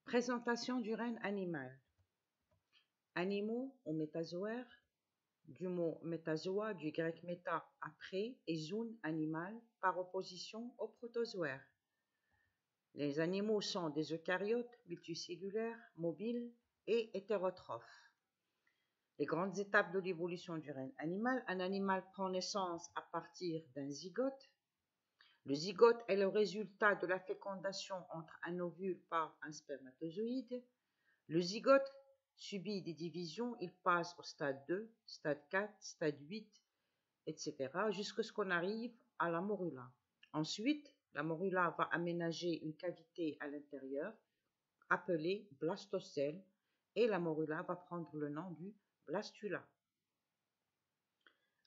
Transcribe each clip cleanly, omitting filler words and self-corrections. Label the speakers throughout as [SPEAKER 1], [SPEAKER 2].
[SPEAKER 1] Présentation du règne animal. Animaux ou métazoaires, du mot métazoa du grec méta après et zoon animal par opposition aux protozoaires. Les animaux sont des eucaryotes, multicellulaires, mobiles et hétérotrophes. Les grandes étapes de l'évolution du règne animal. Un animal prend naissance à partir d'un zygote. Le zygote est le résultat de la fécondation entre un ovule par un spermatozoïde. Le zygote subit des divisions, il passe au stade 2, stade 4, stade 8, etc. jusqu'à ce qu'on arrive à la morula. Ensuite, la morula va aménager une cavité à l'intérieur appelée blastocèle et la morula va prendre le nom du blastula.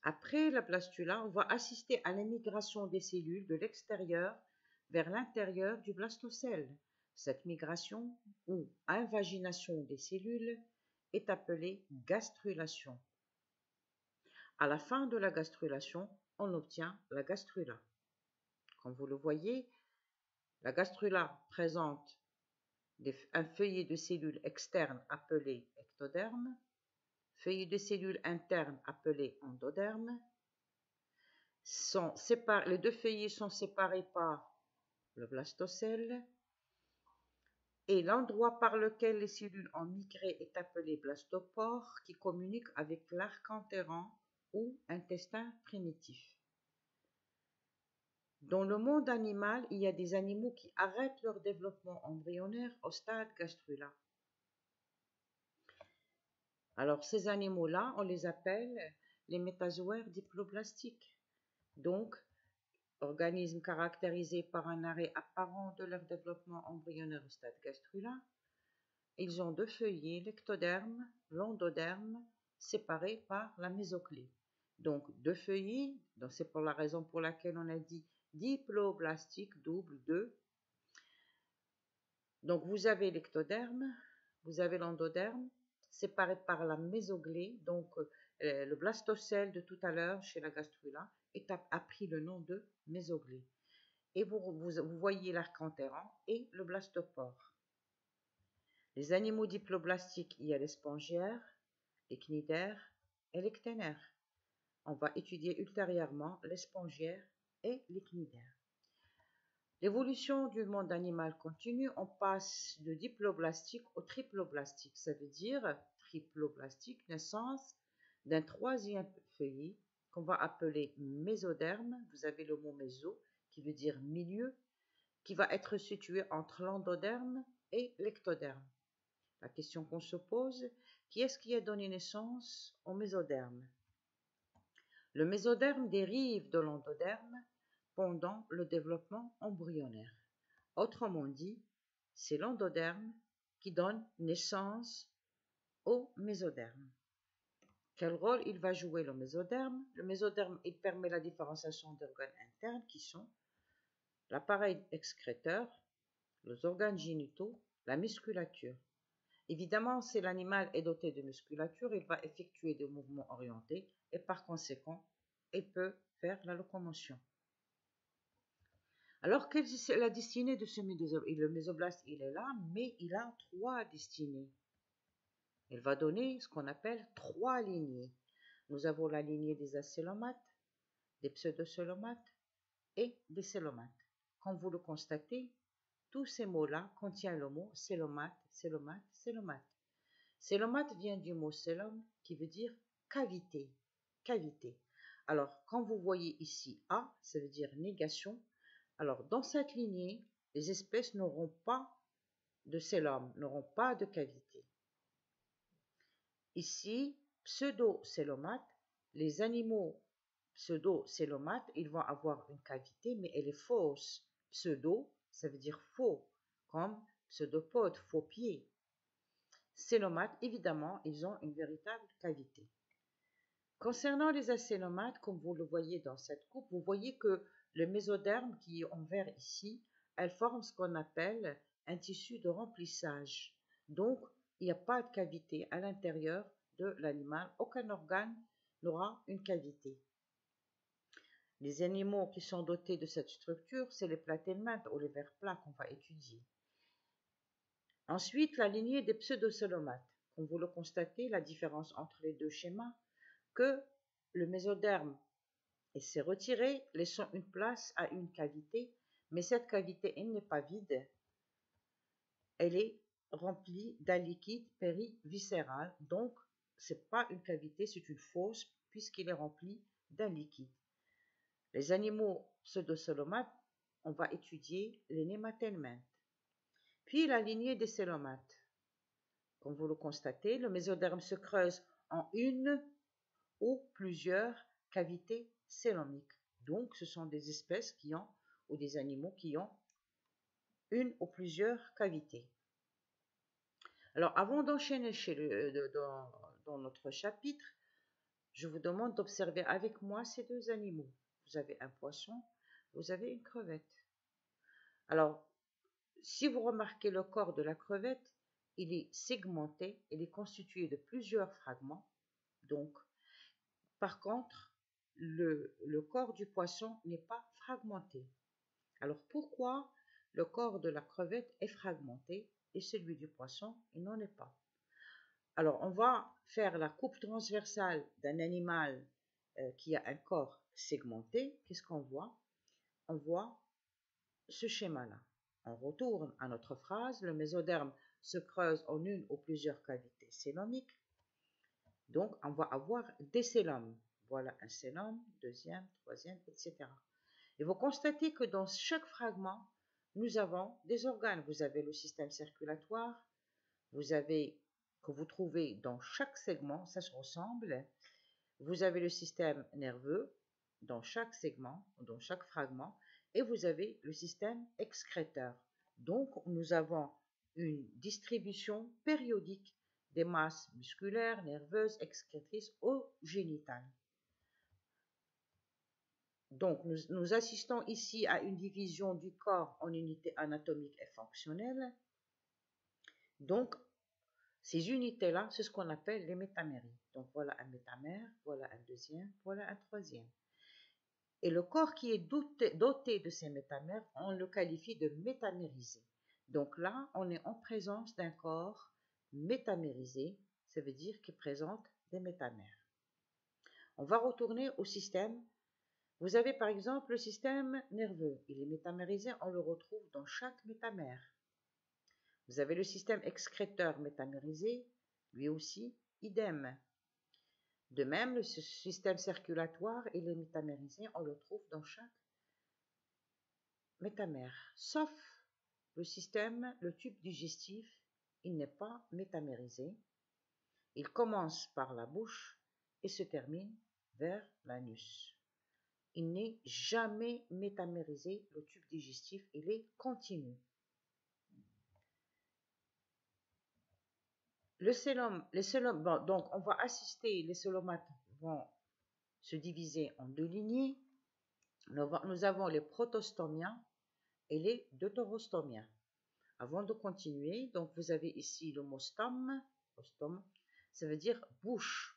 [SPEAKER 1] Après la blastula, on va assister à l'émigration des cellules de l'extérieur vers l'intérieur du blastocèle. Cette migration ou invagination des cellules est appelée gastrulation. À la fin de la gastrulation, on obtient la gastrula. Comme vous le voyez, la gastrula présente un feuillet de cellules externes appelé ectoderme, feuillet de cellules internes appelé endoderme. Les deux feuillets sont séparés par le blastocèle et l'endroit par lequel les cellules ont migré est appelé blastopore qui communique avec l'arc enterrant ou intestin primitif. Dans le monde animal, il y a des animaux qui arrêtent leur développement embryonnaire au stade gastrula. Alors ces animaux-là, on les appelle les métazoaires diploblastiques. Donc, organismes caractérisés par un arrêt apparent de leur développement embryonnaire au stade gastrula. Ils ont deux feuillets, l'ectoderme, l'endoderme, séparés par la mésoclée. Donc deux feuillets, c'est pour la raison pour laquelle on a dit diploblastique, double 2. Donc vous avez l'ectoderme, vous avez l'endoderme, séparés par la mésoclée. Donc le blastocèle de tout à l'heure chez la gastrula a pris le nom de mésoclée. Et vous voyez l'arc enterrant et le blastopore. Les animaux diploblastiques, il y a les spongiaires, les cnidaires et les cténaires. On va étudier ultérieurement les spongiaires et les cnidaires. L'évolution du monde animal continue, on passe de diploblastique au triploblastique. Ça veut dire triploblastique, naissance d'un troisième feuillet qu'on va appeler mésoderme. Vous avez le mot méso qui veut dire milieu, qui va être situé entre l'endoderme et l'ectoderme. La question qu'on se pose, qui est-ce qui a donné naissance au mésoderme? Le mésoderme dérive de l'endoderme pendant le développement embryonnaire. Autrement dit, c'est l'endoderme qui donne naissance au mésoderme. Quel rôle il va jouer le mésoderme? Le mésoderme, il permet la différenciation d'organes internes qui sont l'appareil excréteur, les organes génitaux, la musculature. Évidemment, si l'animal est doté de musculature, il va effectuer des mouvements orientés et par conséquent, il peut faire la locomotion. Alors, quelle est la destinée de ce mésoblast? Le mésoblast, il est là, mais il a trois destinées. Il va donner ce qu'on appelle trois lignées. Nous avons la lignée des acélomates, des pseudocélomates et des célomates. Comme vous le constatez, tous ces mots-là contiennent le mot célomate, célomate, célomate. Célomate vient du mot célum qui veut dire cavité, cavité. Alors, quand vous voyez ici A, ça veut dire négation. Alors, dans cette lignée, les espèces n'auront pas de célum, n'auront pas de cavité. Ici, pseudo-célomate, les animaux pseudo-célomates, ils vont avoir une cavité, mais elle est fausse. Pseudo, ça veut dire faux, comme pseudopode, faux pied. Célomates, évidemment, ils ont une véritable cavité. Concernant les acélomates, comme vous le voyez dans cette coupe, vous voyez que le mésoderme qui est en vert ici, elle forme ce qu'on appelle un tissu de remplissage. Donc, il n'y a pas de cavité à l'intérieur de l'animal. Aucun organe n'aura une cavité. Les animaux qui sont dotés de cette structure, c'est les platémates ou les vers plats qu'on va étudier. Ensuite, la lignée des pseudocélomates. Comme vous le constatez, la différence entre les deux schémas, que le mésoderme s'est retiré, laissant une place à une cavité, mais cette cavité, elle n'est pas vide, elle est remplie d'un liquide périviscéral, donc ce n'est pas une cavité, c'est une fosse, puisqu'il est rempli d'un liquide. Les animaux pseudocélomates, on va étudier les nématelminthes. Puis la lignée des célomates. Comme vous le constatez, le mésoderme se creuse en une ou plusieurs cavités célomiques. Donc, ce sont des espèces qui ont, ou des animaux qui ont, une ou plusieurs cavités. Alors, avant d'enchaîner dans notre chapitre, je vous demande d'observer avec moi ces deux animaux. Vous avez un poisson, vous avez une crevette. Alors, si vous remarquez le corps de la crevette, il est segmenté, il est constitué de plusieurs fragments. Donc, par contre, le corps du poisson n'est pas fragmenté. Alors, pourquoi le corps de la crevette est fragmenté et celui du poisson, il n'en est pas? Alors, on va faire la coupe transversale d'un animal qui a un corps segmenté. Qu'est-ce qu'on voit? On voit ce schéma-là. On retourne à notre phrase. Le mésoderme se creuse en une ou plusieurs cavités célomiques. Donc, on va avoir des célomes. Voilà un célome, deuxième, troisième, etc. Et vous constatez que dans chaque fragment, nous avons des organes. Vous avez le système circulatoire, que vous trouvez dans chaque segment, ça se ressemble. Vous avez le système nerveux dans chaque segment, dans chaque fragment, et vous avez le système excréteur. Donc, nous avons une distribution périodique des masses musculaires, nerveuses, excrétrices ou génitales. Donc, nous assistons ici à une division du corps en unités anatomiques et fonctionnelles. Donc, ces unités-là, c'est ce qu'on appelle les métaméries. Donc, voilà un métamère, voilà un deuxième, voilà un troisième. Et le corps qui est doté de ces métamères, on le qualifie de métamérisé. Donc là, on est en présence d'un corps métamérisé, ça veut dire qu'il présente des métamères. On va retourner au système. Vous avez par exemple le système nerveux. Il est métamérisé, on le retrouve dans chaque métamère. Vous avez le système excréteur métamérisé, lui aussi, idem. De même, le système circulatoire, il est métamérisé, on le trouve dans chaque métamère. Sauf le tube digestif, il n'est pas métamérisé. Il commence par la bouche et se termine vers l'anus. Il n'est jamais métamérisé, le tube digestif, il est continu. Les célomes, bon, donc on va assister, les célomates vont se diviser en deux lignées. Nous avons les protostomiens et les deutérostomiens. Avant de continuer, donc vous avez ici le mot stome, ça veut dire bouche.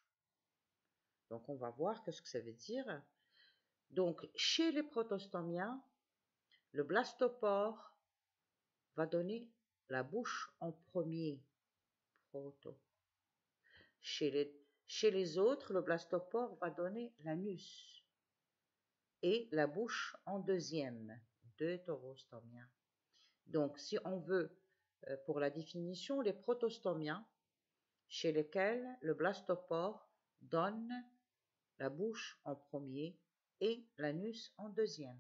[SPEAKER 1] Donc on va voir ce que ça veut dire. Donc chez les protostomiens, le blastopore va donner la bouche en premier. Proto. Chez les autres, le blastopore va donner l'anus et la bouche en deuxième, deutérostomien. Donc, si on veut, pour la définition, les protostomiens, chez lesquels le blastopore donne la bouche en premier et l'anus en deuxième.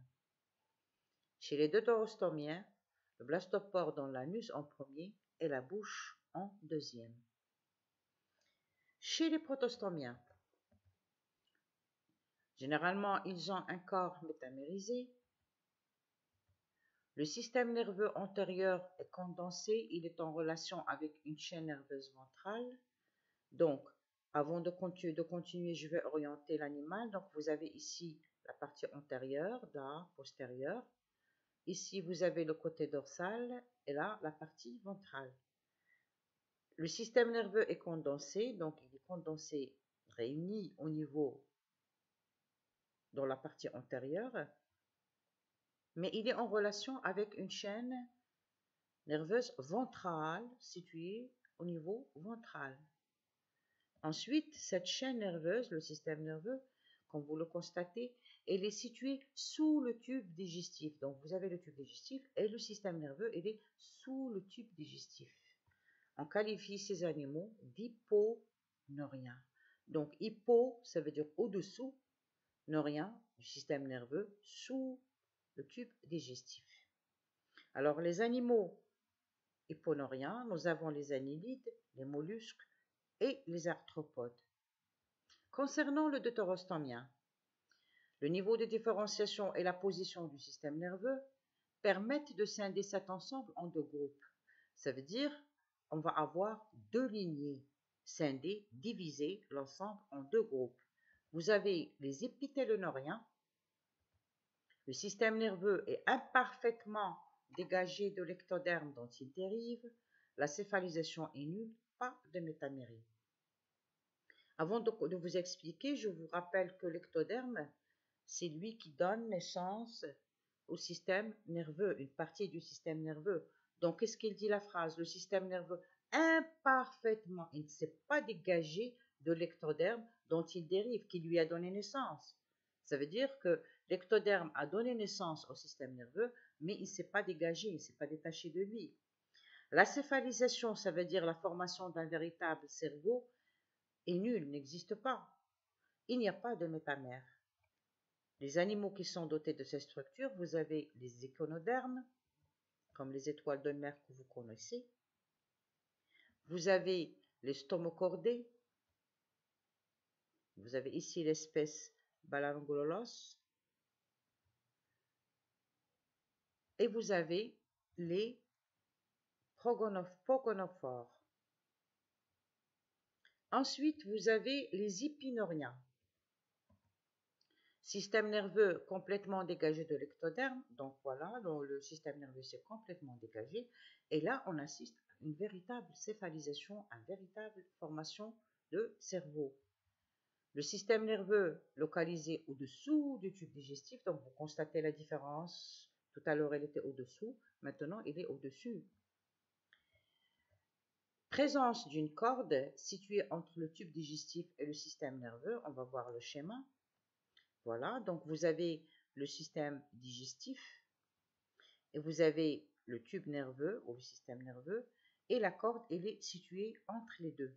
[SPEAKER 1] Chez les deutérostomiens, le blastopore donne l'anus en premier et la bouche en deuxième. Chez les protostomiens, généralement, ils ont un corps métamérisé. Le système nerveux antérieur est condensé, il est en relation avec une chaîne nerveuse ventrale. Donc, avant de continuer, je vais orienter l'animal. Donc, vous avez ici la partie antérieure, là, postérieure. Ici, vous avez le côté dorsal et là, la partie ventrale. Le système nerveux est condensé, donc il est condensé, réuni au niveau dans la partie antérieure, mais il est en relation avec une chaîne nerveuse ventrale située au niveau ventral. Ensuite, cette chaîne nerveuse, le système nerveux, comme vous le constatez, elle est située sous le tube digestif. Donc, vous avez le tube digestif et le système nerveux, il est sous le tube digestif. On qualifie ces animaux d'hyponeuriens. Donc, hypo, ça veut dire au-dessous, neurien, du système nerveux, sous le tube digestif. Alors, les animaux hyponeuriens, nous avons les annelides, les mollusques et les arthropodes. Concernant le deutérostomien, le niveau de différenciation et la position du système nerveux permettent de scinder cet ensemble en deux groupes. Ça veut dire on va avoir deux lignées scindées, diviser l'ensemble en deux groupes. Vous avez les épithéloneuriens. Le système nerveux est imparfaitement dégagé de l'ectoderme dont il dérive. La céphalisation est nulle, pas de métamérie. Avant de vous expliquer, je vous rappelle que l'ectoderme, c'est lui qui donne naissance au système nerveux, une partie du système nerveux. Donc, qu'est-ce qu'il dit la phrase? Le système nerveux imparfaitement, il ne s'est pas dégagé de l'ectoderme dont il dérive, qui lui a donné naissance. Ça veut dire que l'ectoderme a donné naissance au système nerveux, mais il ne s'est pas dégagé, il ne s'est pas détaché de lui. La céphalisation, ça veut dire la formation d'un véritable cerveau, est nulle, n'existe pas. Il n'y a pas de métamère. Les animaux qui sont dotés de ces structures, vous avez les échinodermes, comme les étoiles de mer que vous connaissez. Vous avez les stomocordés. Vous avez ici l'espèce Balangololos. Et vous avez les pogonophores. Ensuite, vous avez les hypinoriens. Système nerveux complètement dégagé de l'ectoderme. Donc voilà, donc le système nerveux s'est complètement dégagé. Et là, on assiste à une véritable céphalisation, à une véritable formation de cerveau. Le système nerveux localisé au-dessous du tube digestif, donc vous constatez la différence. Tout à l'heure, il était au-dessous, maintenant, il est au-dessus. Présence d'une corde située entre le tube digestif et le système nerveux. On va voir le schéma. Voilà, donc vous avez le système digestif et vous avez le tube nerveux ou le système nerveux et la corde, elle est située entre les deux.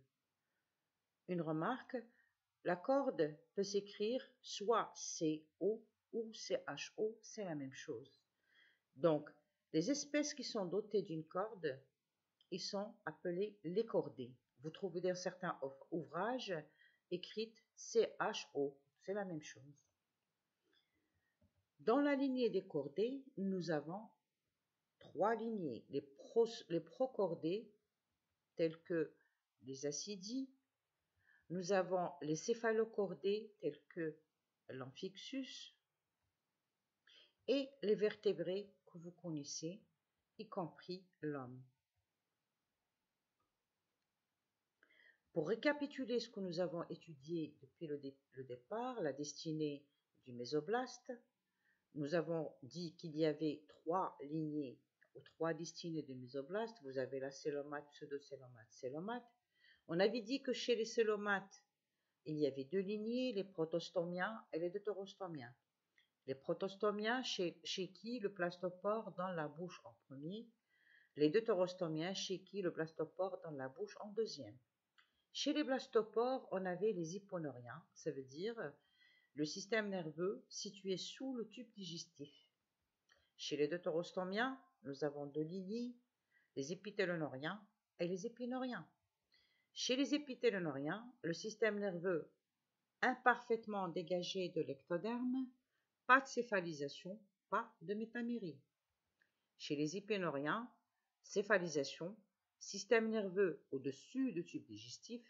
[SPEAKER 1] Une remarque, la corde peut s'écrire soit CO ou CHO, c'est la même chose. Donc, les espèces qui sont dotées d'une corde, ils sont appelés les cordés. Vous trouvez dans certains ouvrages écrites CHO, c'est la même chose. Dans la lignée des cordés, nous avons trois lignées. Les procordés, tels que les acidies. Nous avons les céphalocordés, tels que l'amphixus. Et les vertébrés que vous connaissez, y compris l'homme. Pour récapituler ce que nous avons étudié depuis le départ, la destinée du mésoblaste, nous avons dit qu'il y avait trois lignées ou trois destinées du mésoblaste. Vous avez la célomate, pseudocélomate, célomate. On avait dit que chez les célomates, il y avait deux lignées, les protostomiens et les deutérostomiens. Les protostomiens, chez qui le blastopore dans la bouche en premier. Les deutérostomiens, chez qui le blastopore dans la bouche en deuxième. Chez les blastopores, on avait les hyponeuriens, ça veut dire le système nerveux situé sous le tube digestif. Chez les deutérostomiens, nous avons deux lignées, les épithéloneuriens et les épinoriens. Chez les épithéloneuriens, le système nerveux imparfaitement dégagé de l'ectoderme, pas de céphalisation, pas de métamérie. Chez les épinoriens, céphalisation, système nerveux au-dessus du tube digestif,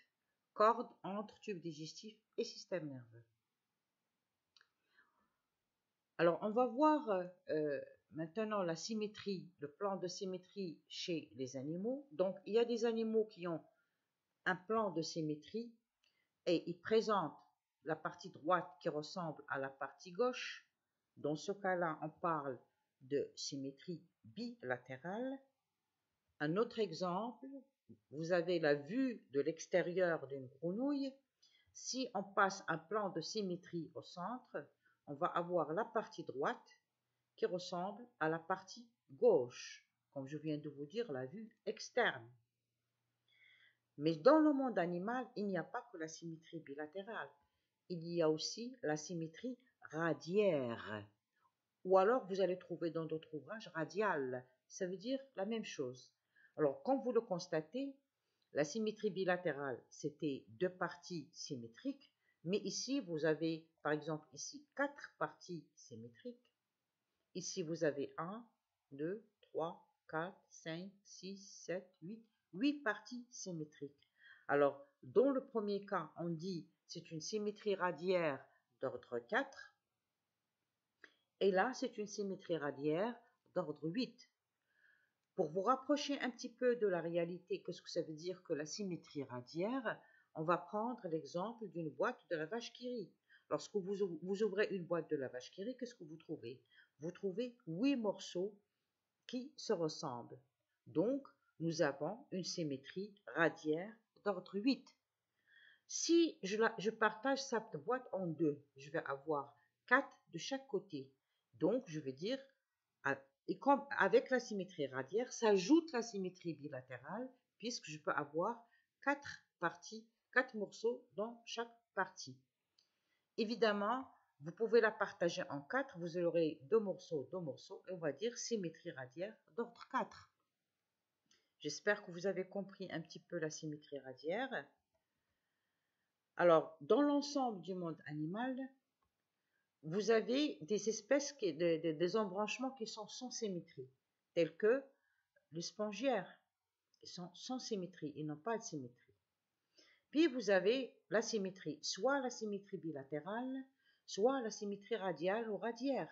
[SPEAKER 1] corde entre tube digestif et système nerveux. Alors, on va voir maintenant la symétrie, le plan de symétrie chez les animaux. Donc, il y a des animaux qui ont un plan de symétrie et ils présentent la partie droite qui ressemble à la partie gauche. Dans ce cas-là, on parle de symétrie bilatérale. Un autre exemple, vous avez la vue de l'extérieur d'une grenouille. Si on passe un plan de symétrie au centre, on va avoir la partie droite qui ressemble à la partie gauche, comme je viens de vous dire, la vue externe. Mais dans le monde animal, il n'y a pas que la symétrie bilatérale, il y a aussi la symétrie radiaire. Ou alors vous allez trouver dans d'autres ouvrages radiale, ça veut dire la même chose. Alors, comme vous le constatez, la symétrie bilatérale, c'était deux parties symétriques, mais ici, vous avez, par exemple, ici, 4 parties symétriques. Ici, vous avez 1, 2, 3, 4, 5, 6, 7, 8 parties symétriques. Alors, dans le premier cas, on dit c'est une symétrie radiaire d'ordre 4, et là, c'est une symétrie radiaire d'ordre 8. Pour vous rapprocher un petit peu de la réalité, qu'est-ce que ça veut dire que la symétrie radiaire? On va prendre l'exemple d'une boîte de lavage qui rit. Lorsque vous ouvrez une boîte de lavage qui rit, qu'est-ce que vous trouvez? Vous trouvez 8 morceaux qui se ressemblent. Donc, nous avons une symétrie radiaire d'ordre 8. Si je partage cette boîte en deux, je vais avoir 4 de chaque côté. Donc, je vais dire, et comme avec la symétrie radiaire, s'ajoute la symétrie bilatérale, puisque je peux avoir 4 parties, 4 morceaux dans chaque partie. Évidemment, vous pouvez la partager en 4, vous aurez 2 morceaux, et on va dire symétrie radiaire d'ordre 4. J'espère que vous avez compris un petit peu la symétrie radiaire. Alors, dans l'ensemble du monde animal, vous avez des espèces, des embranchements qui sont sans symétrie, tels que les spongiaires, qui sont sans symétrie, ils n'ont pas de symétrie. Puis vous avez la symétrie, soit la symétrie bilatérale, soit la symétrie radiale ou radiaire.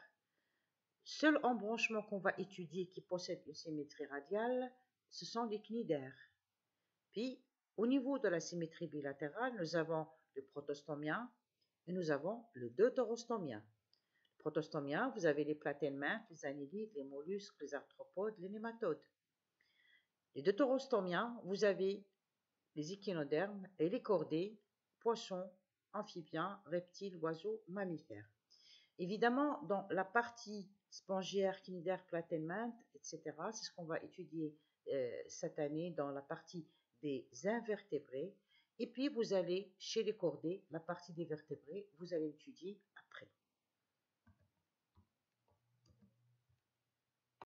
[SPEAKER 1] Seul embranchement qu'on va étudier qui possède une symétrie radiale, ce sont les cnidaires. Puis, au niveau de la symétrie bilatérale, nous avons le protostomien et nous avons le deutérostomien. Le protostomien, vous avez les platèneminthes, les annélides, les mollusques, les arthropodes, les nématodes. Les deutérostomiens, vous avez les échinodermes et les chordés, poissons, amphibiens, reptiles, oiseaux, mammifères. Évidemment, dans la partie spongiaire, cnidaire, platèneminthes, etc., c'est ce qu'on va étudier cette année dans la partie des invertébrés. Et puis, vous allez, chez les chordés, la partie des vertébrés, vous allez étudier